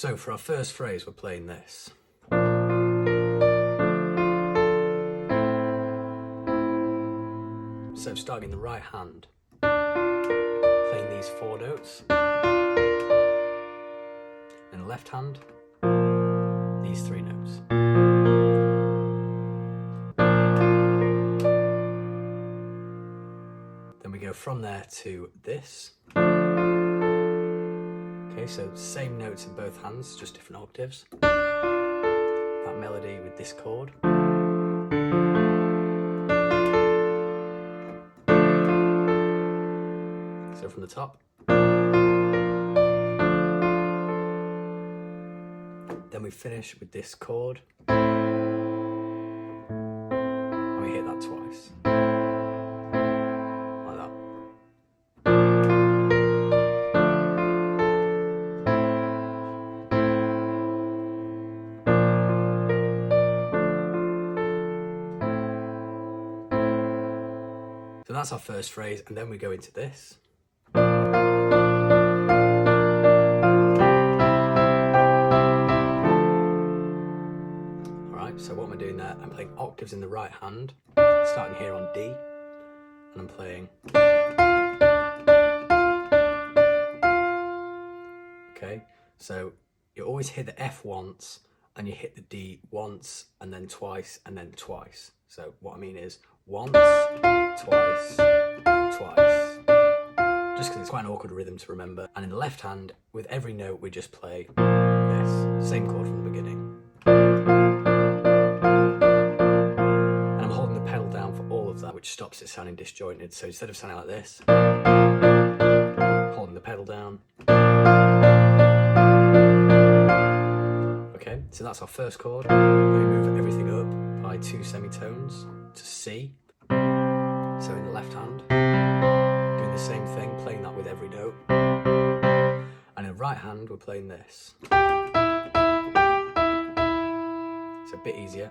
So for our first phrase, we're playing this. So starting in the right hand, playing these 4 notes. In the left hand, these 3 notes. Then we go from there to this. Okay, so same notes in both hands, just different octaves. That melody with this chord. So from the top. Then we finish with this chord. And we hit that twice. Like that. So that's our first phrase, and then we go into this. So what am I doing there? I'm playing octaves in the right hand, starting here on D, and I'm playing. Okay, so you always hit the F once, and you hit the D once, and then twice, and then twice. So what I mean is once, twice, twice. Just because it's quite an awkward rhythm to remember. And in the left hand, with every note, we just play this. Same chord from the beginning. That, which stops it sounding disjointed. So instead of sounding like this, holding the pedal down. Okay, so that's our first chord. Then we move everything up by 2 semitones to C. So in the left hand, doing the same thing, playing that with every note. And in the right hand, we're playing this. It's a bit easier.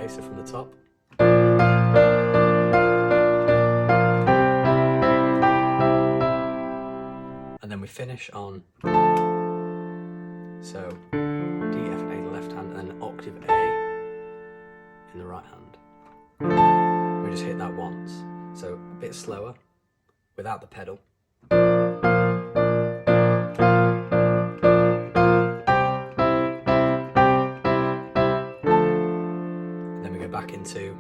So from the top. And then we finish on, so D, F, A in the left hand, and then octave A in the right hand. We just hit that once. So a bit slower, without the pedal. Back into.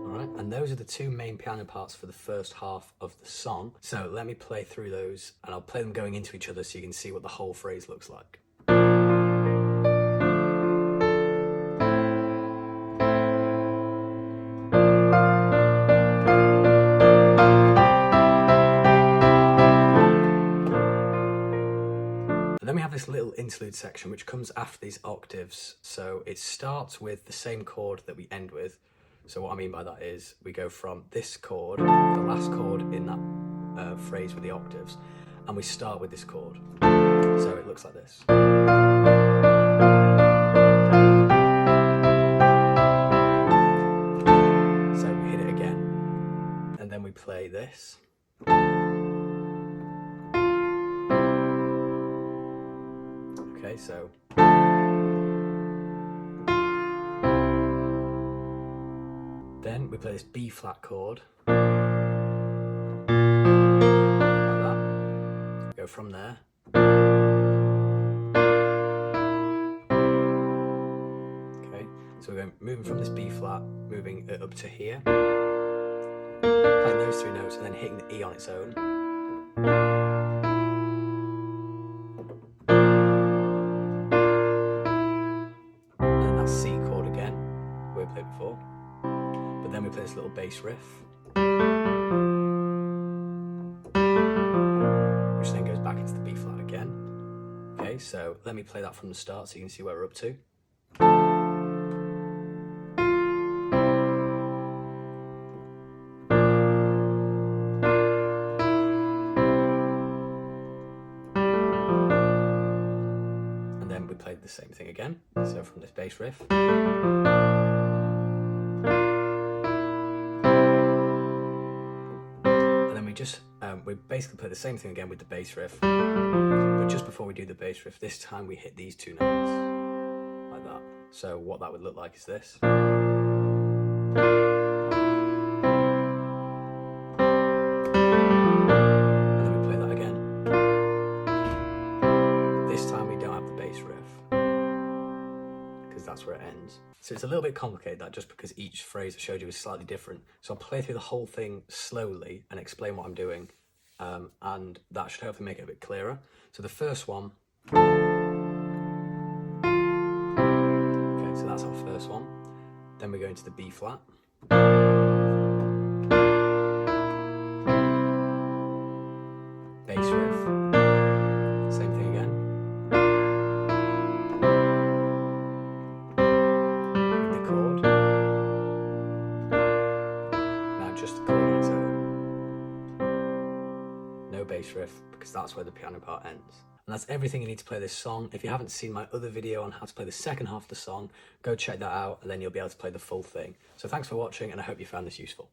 Alright, and those are the 2 main piano parts for the first half of the song. So let me play through those, and I'll play them going into each other so you can see what the whole phrase looks like. Then we have this little interlude section which comes after these octaves. So it starts with the same chord that we end with. So what I mean by that is we go from this chord, the last chord in that phrase with the octaves, and we start with this chord. So it looks like this. So we hit it again, and then we play this. Okay, so then we play this B flat chord, like that. We go from there. Okay, so we're going moving from this B flat, moving it up to here, playing those 3 notes, and then hitting the E on its own. C chord again, we played before, but then we play this little bass riff, which then goes back into the B flat again. Okay, so let me play that from the start so you can see where we're up to. And then we played the same thing again, so from this bass riff. we basically play the same thing again with the bass riff, but just before we do the bass riff, this time we hit these two notes like that. So what that would look like is this. And then we play that again. This time we don't have the bass riff, because that's where it ends. So it's a little bit complicated, that, just because each phrase I showed you is slightly different. So I'll play through the whole thing slowly and explain what I'm doing, and that should hopefully make it a bit clearer. So the first one, okay, so that's our first one. Then we go into the B flat. Bass riff, same thing again. With the chord. Now just the chord on its own. No bass riff, because that's where the piano part ends. And that's everything you need to play this song. If you haven't seen my other video on how to play the second half of the song, go check that out, and then you'll be able to play the full thing. So thanks for watching, and I hope you found this useful.